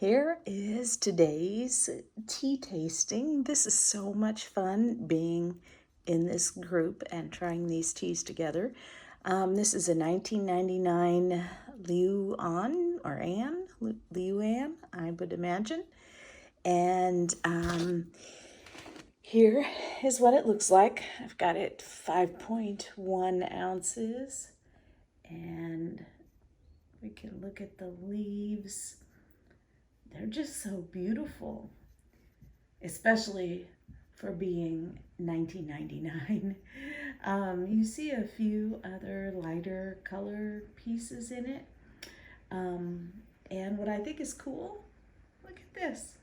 Here is today's tea tasting. This is so much fun being in this group and trying these teas together. This is a 1999 Liu An or An, Liu An, I would imagine. And here is what it looks like. I've got it 5.1 ounces, and we can look at the leaves. They're just so beautiful, especially for being 1999. You see a few other lighter color pieces in it. And what I think is cool, look at this.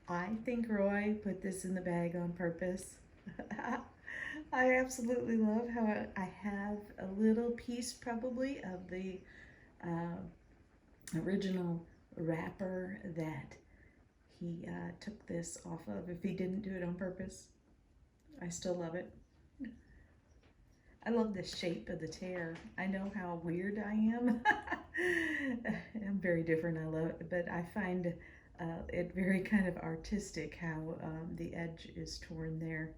I think Roy put this in the bag on purpose. I absolutely love how I have a little piece probably of the original wrapper that he took this off of. If he didn't do it on purpose, I still love it. I love the shape of the tear. I know how weird I am. I'm very different. I love it, but I find it very kind of artistic how the edge is torn there.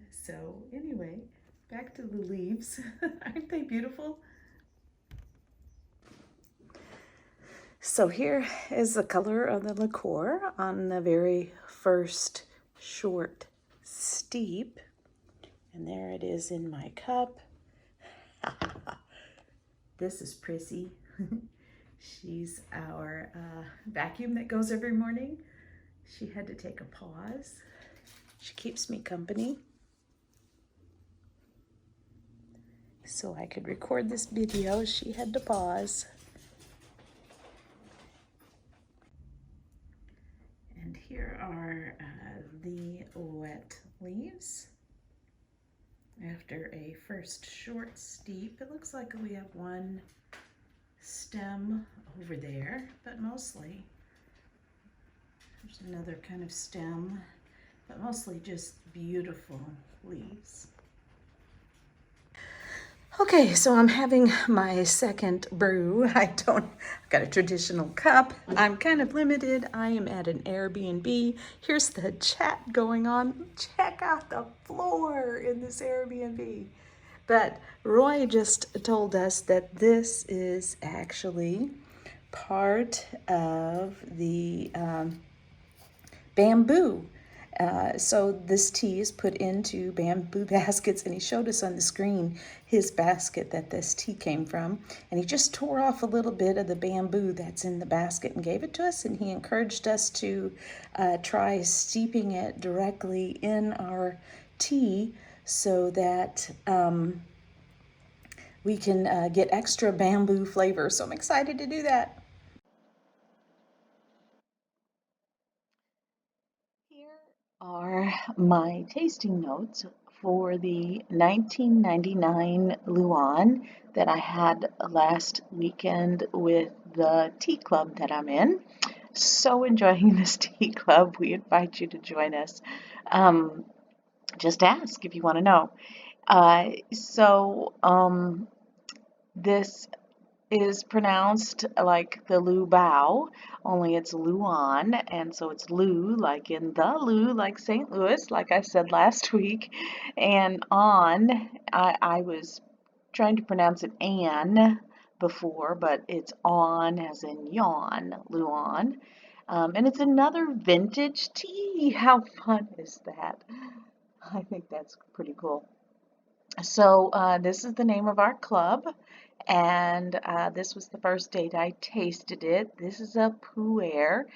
So anyway, back to the leaves. Aren't they beautiful? So here is the color of the liqueur on the very first short steep. And there it is in my cup. This is Prissy. She's our vacuum that goes every morning. She had to take a pause. She keeps me company, so I could record this video. She had to pause. And here are the wet leaves. After a first short steep, it looks like we have one stem over there, but mostly there's another kind of stem, but mostly just beautiful leaves. Okay, so I'm having my second brew. I've got a traditional cup. I'm kind of limited. I am at an Airbnb. Here's the chat going on. Check out the floor in this Airbnb. But Roy just told us that this is actually part of the bamboo. So this tea is put into bamboo baskets, and he showed us on the screen his basket that this tea came from, and he just tore off a little bit of the bamboo that's in the basket and gave it to us, and he encouraged us to try steeping it directly in our tea so that we can get extra bamboo flavor. So I'm excited to do that. Are my tasting notes for the 1999 Luan that I had last weekend with the tea club that I'm in. So enjoying this tea club. We invite you to join us. Just ask if you want to know. This is pronounced like the Lu Bao, only it's Luan, and so it's Lu, like in the Lu, like St. Louis, like I said last week, and on, I was trying to pronounce it An before, but it's on as in yawn, Luan, and it's another vintage tea. How fun is that? I think that's pretty cool. So this is the name of our club, and this was the first date I tasted it. This is a pu'er.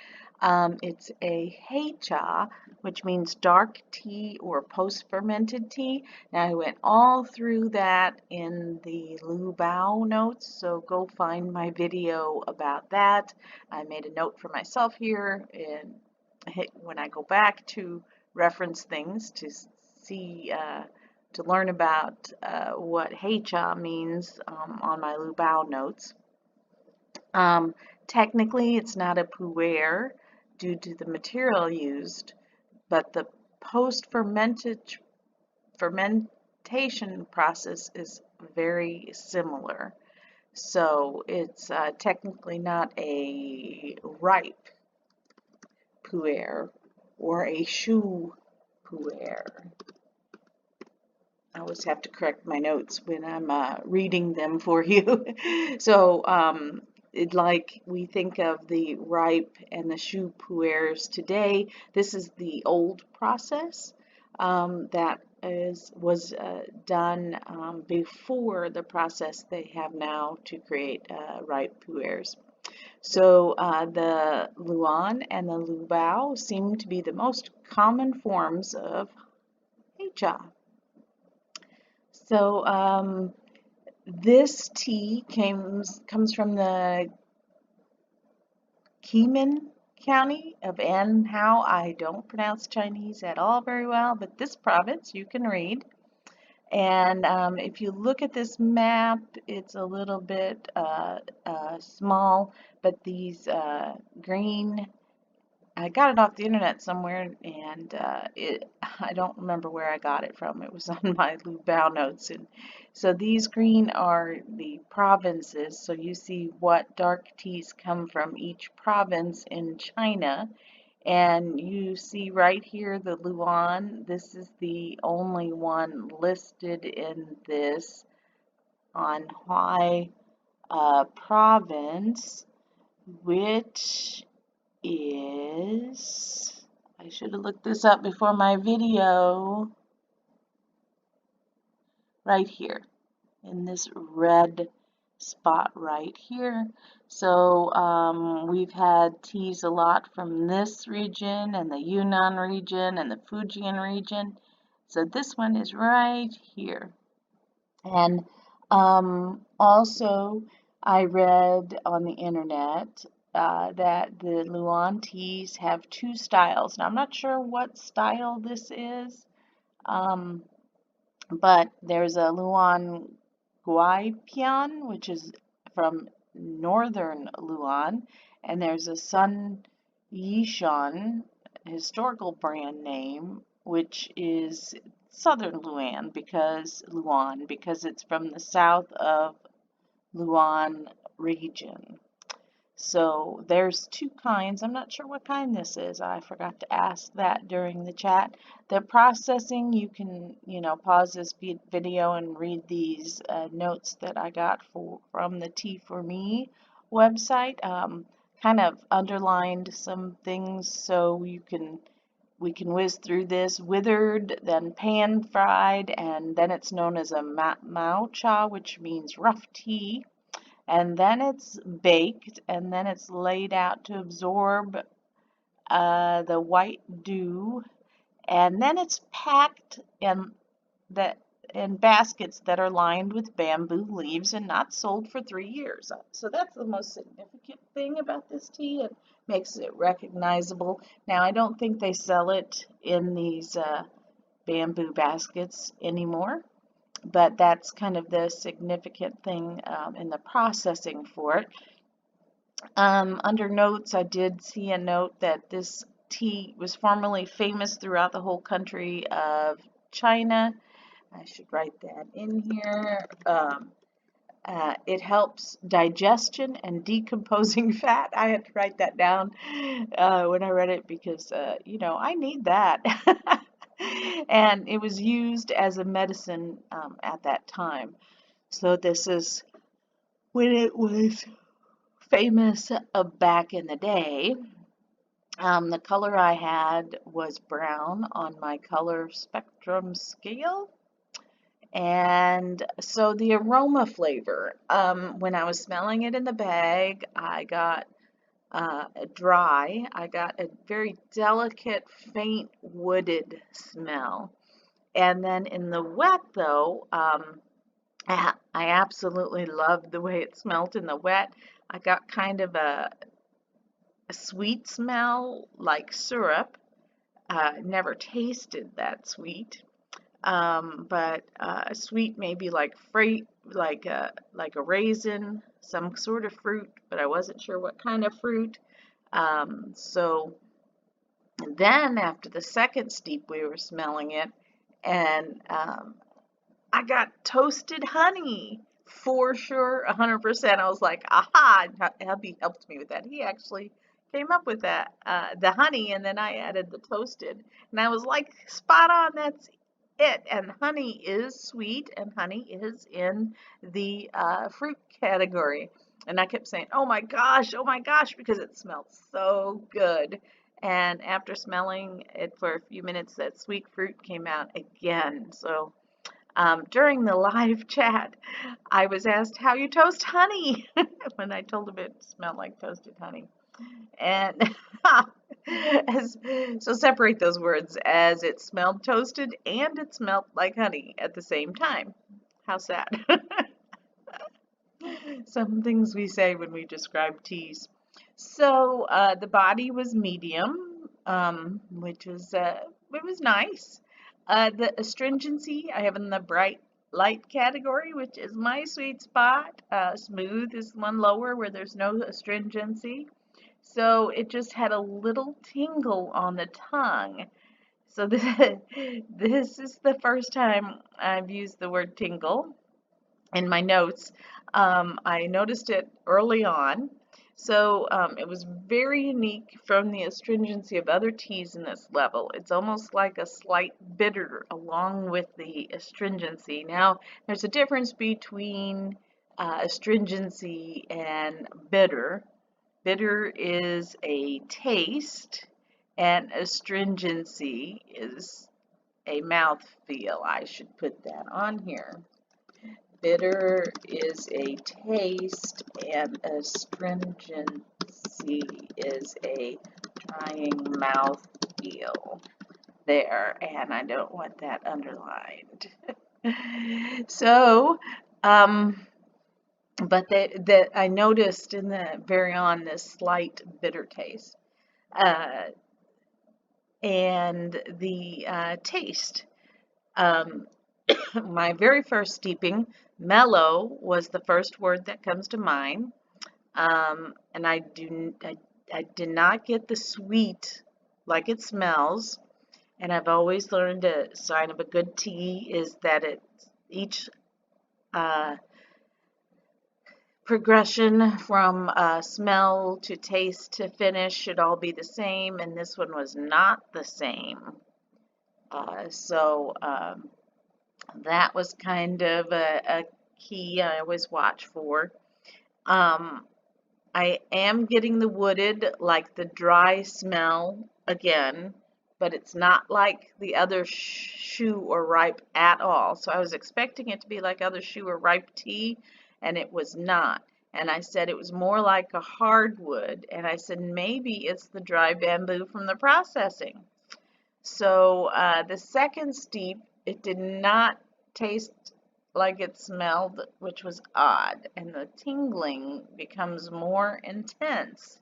It's a heicha, which means dark tea or post-fermented tea. Now I went all through that in the Lu Bao notes, so go find my video about that. I made a note for myself here, and when I go back to reference things to see to learn about what heicha means on my Lu Bao notes. Technically, it's not a pu'er due to the material used, but the post-fermentation process is very similar. So it's technically not a ripe pu'er or a shu pu'er. I always have to correct my notes when I'm reading them for you. So, like we think of the ripe and the shu pu'ers today, this is the old process that was done before the process they have now to create ripe pu'ers. So the luan and the lu bao seem to be the most common forms of heicha. So this tea comes from the Kinmen County of Anhao. I don't pronounce Chinese at all very well, but this province you can read. And if you look at this map, it's a little bit small, but these green, I got it off the internet somewhere, and I don't remember where I got it from. It was on my Lu Bao notes. And so these green are the provinces. So you see what dark teas come from each province in China. And you see right here the Luan. This is the only one listed in this Anhui province, which is, I should have looked this up before my video, right here in this red spot right here. So we've had teas a lot from this region and the Yunnan region and the Fujian region. So this one is right here. And also I read on the internet that the Luan teas have two styles. Now I'm not sure what style this is, but there's a Luan Guaipian, which is from northern Luan, and there's a Sun Yishan historical brand name, which is southern Luan because it's from the south of Luan region. So there's two kinds. I'm not sure what kind this is. I forgot to ask that during the chat. The processing, you can, pause this video and read these notes that I got from the Tea for Me website. Kind of underlined some things so we can whiz through this. Withered, then pan fried, and then it's known as a mao cha, which means rough tea. And then it's baked, and then it's laid out to absorb the white dew, and then it's packed in baskets that are lined with bamboo leaves and not sold for 3 years. So that's the most significant thing about this tea. It makes it recognizable. Now, I don't think they sell it in these bamboo baskets anymore, but that's kind of the significant thing in the processing for it. Under notes, I did see a note that this tea was formerly famous throughout the whole country of China. I should write that in here. It helps digestion and decomposing fat. I had to write that down when I read it because, I need that. And it was used as a medicine at that time. So this is when it was famous back in the day. The color I had was brown on my color spectrum scale. And so the aroma flavor, when I was smelling it in the bag, I got dry. I got a very delicate, faint wooded smell. And then in the wet, though, I absolutely loved the way it smelled in the wet. I got kind of a sweet smell like syrup. Never tasted that sweet. But sweet maybe like like a raisin, some sort of fruit, but I wasn't sure what kind of fruit. So then after the second steep, we were smelling it, and I got toasted honey. for sure, 100%. I was like, aha, hubby helped me with that. He actually came up with that, the honey, and then I added the toasted. And I was like, spot on, that's it. And honey is sweet, and honey is in the fruit category. And I kept saying, oh my gosh, because it smelled so good. And after smelling it for a few minutes, that sweet fruit came out again. So during the live chat, I was asked how you toast honey when I told him it smelled like toasted honey. And so separate those words, as it smelled toasted and it smelled like honey at the same time. How sad. Some things we say when we describe teas. So the body was medium, which was it was nice. The astringency I have in the bright light category, which is my sweet spot. Smooth is one lower where there's no astringency. So it just had a little tingle on the tongue. So this is the first time I've used the word tingle in my notes. I noticed it early on. So it was very unique from the astringency of other teas in this level. It's almost like a slight bitter along with the astringency. Now, there's a difference between astringency and bitter. Bitter is a taste, and astringency is a mouthfeel. I should put that on here. Bitter is a taste, and astringency is a trying mouth feel there, and I don't want that underlined. So, but that I noticed in the very on this slight bitter taste, and the taste. My very first steeping, mellow, was the first word that comes to mind. And I did not get the sweet like it smells. And I've always learned a sign of a good tea is that each progression from smell to taste to finish should all be the same, and this one was not the same. So that was kind of a key I always watch for. I am getting the wooded, like the dry smell again, but it's not like the other shoe or ripe at all. So I was expecting it to be like other shoe or ripe tea, and it was not. And I said it was more like a hardwood, and I said maybe it's the dry bamboo from the processing. So the second steep, it did not taste like it smelled, which was odd, and the tingling becomes more intense.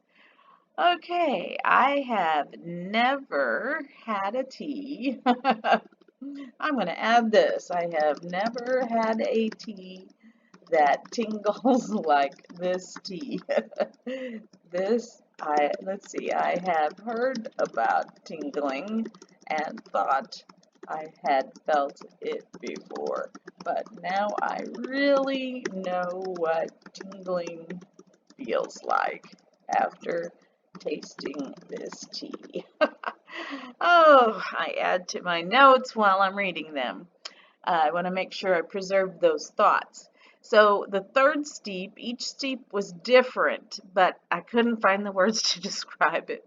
Okay, I have never had a tea. I'm going to add this. I have never had a tea that tingles like this tea. Let's see, I have heard about tingling and thought I had felt it before, but now I really know what tingling feels like after tasting this tea. Oh, I add to my notes while I'm reading them. I want to make sure I preserve those thoughts. So the third steep, each steep was different, but I couldn't find the words to describe it.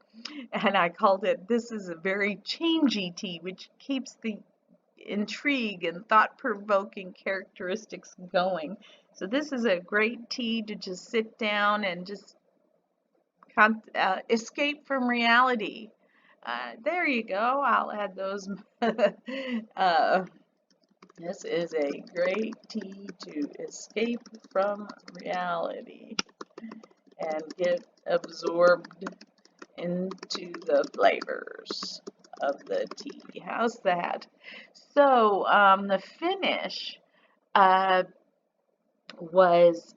And I called it, this is a very changey tea, which keeps the intrigue and thought-provoking characteristics going. So this is a great tea to just sit down and just escape from reality. There you go. I'll add those. This is a great tea to escape from reality and get absorbed into the flavors of the tea. How's that? So the finish was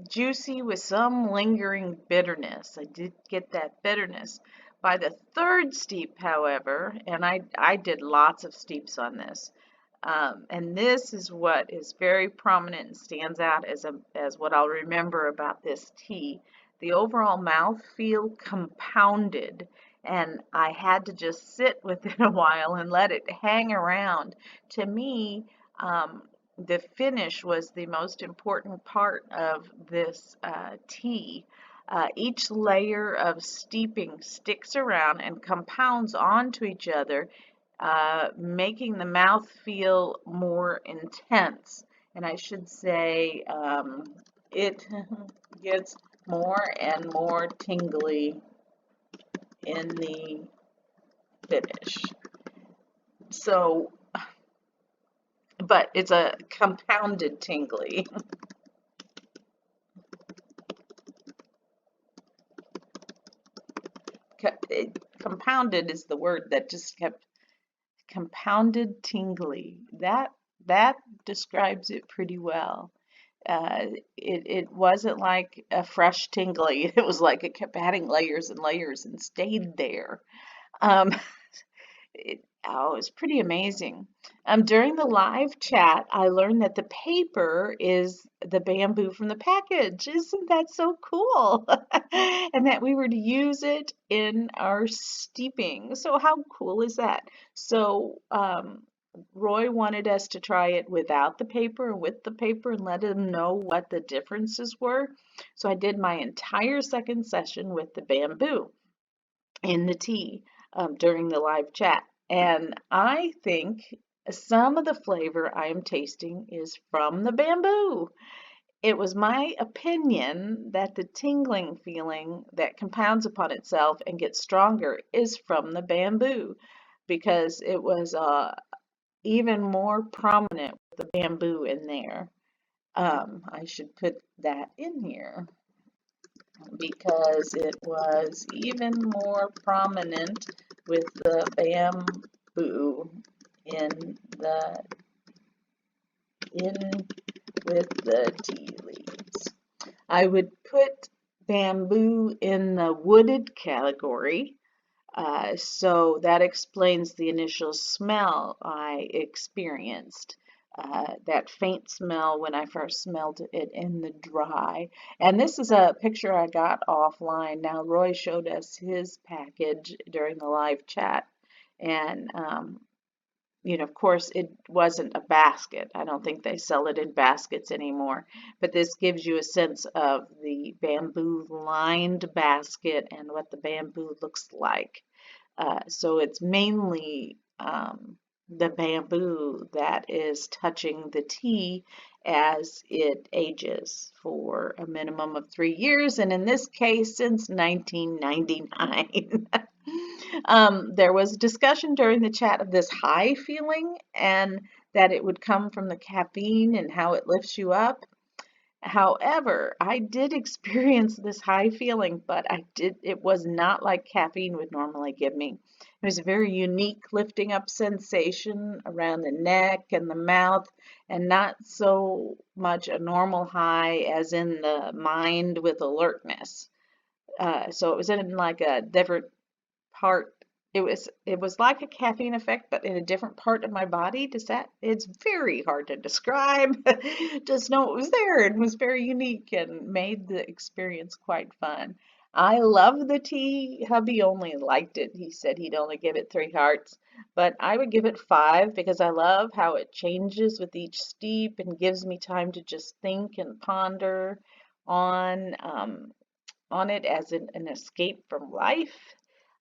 juicy with some lingering bitterness. I did get that bitterness. By the third steep, however, and I did lots of steeps on this, And this is what is very prominent and stands out as what I'll remember about this tea. The overall mouth feel compounded, and I had to just sit with it a while and let it hang around. To me, the finish was the most important part of this tea. Each layer of steeping sticks around and compounds onto each other, making the mouth feel more intense. And I should say it gets more and more tingly in the finish. So, but it's a compounded tingly. Compounded is the word that just kept compounded tingly. That describes it pretty well. It wasn't like a fresh tingly. It was like it kept adding layers and layers and stayed there. Um, it was pretty amazing. During the live chat, I learned that the paper is the bamboo from the package. Isn't that so cool? And that we were to use it in our steeping. So how cool is that? So Roy wanted us to try it without the paper and with the paper and let him know what the differences were. So I did my entire second session with the bamboo in the tea during the live chat. And I think some of the flavor I am tasting is from the bamboo. It was my opinion that the tingling feeling that compounds upon itself and gets stronger is from the bamboo because it was even more prominent with the bamboo in there. I should put that in here because it was even more prominent with the bamboo in the in with the tea leaves. I would put bamboo in the wooded category, so that explains the initial smell I experienced. That faint smell when I first smelled it in the dry. And this is a picture I got offline. Now, Roy showed us his package during the live chat. And, of course, it wasn't a basket. I don't think they sell it in baskets anymore. But this gives you a sense of the bamboo lined basket and what the bamboo looks like. So it's mainly the bamboo that is touching the tea as it ages for a minimum of 3 years, and in this case, since 1999. There was discussion during the chat of this high feeling and that it would come from the caffeine and how it lifts you up. However, I did experience this high feeling, but it was not like caffeine would normally give me. It was a very unique lifting up sensation around the neck and the mouth, and not so much a normal high as in the mind with alertness. So it was in like a different part. It was like a caffeine effect, but in a different part of my body. It's very hard to describe. Just know it was there and was very unique and made the experience quite fun. I love the tea. Hubby only liked it. He said he'd only give it 3 hearts, but I would give it 5 because I love how it changes with each steep and gives me time to just think and ponder on um, on it as an escape from life.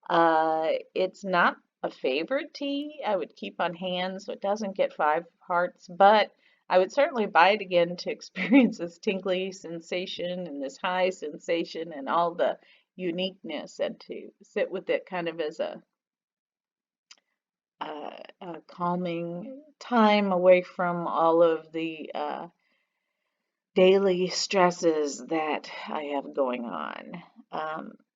It's not a favorite tea I would keep on hand, so it doesn't get 5 hearts, but I would certainly buy it again to experience this tingly sensation and this high sensation and all the uniqueness and to sit with it kind of as a calming time away from all of the daily stresses that I have going on.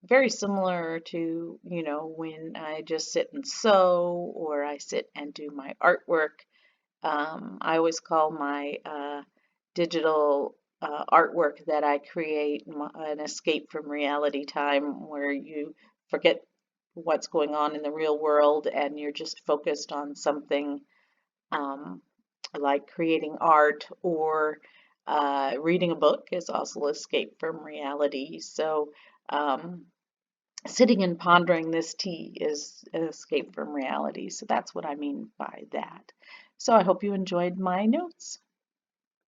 Very similar to, when I just sit and sew or I sit and do my artwork. I always call my digital artwork that I create an escape from reality time where you forget what's going on in the real world and you're just focused on something like creating art or reading a book is also escape from reality. So um, sitting and pondering this tea is an escape from reality. So that's what I mean by that. So I hope you enjoyed my notes.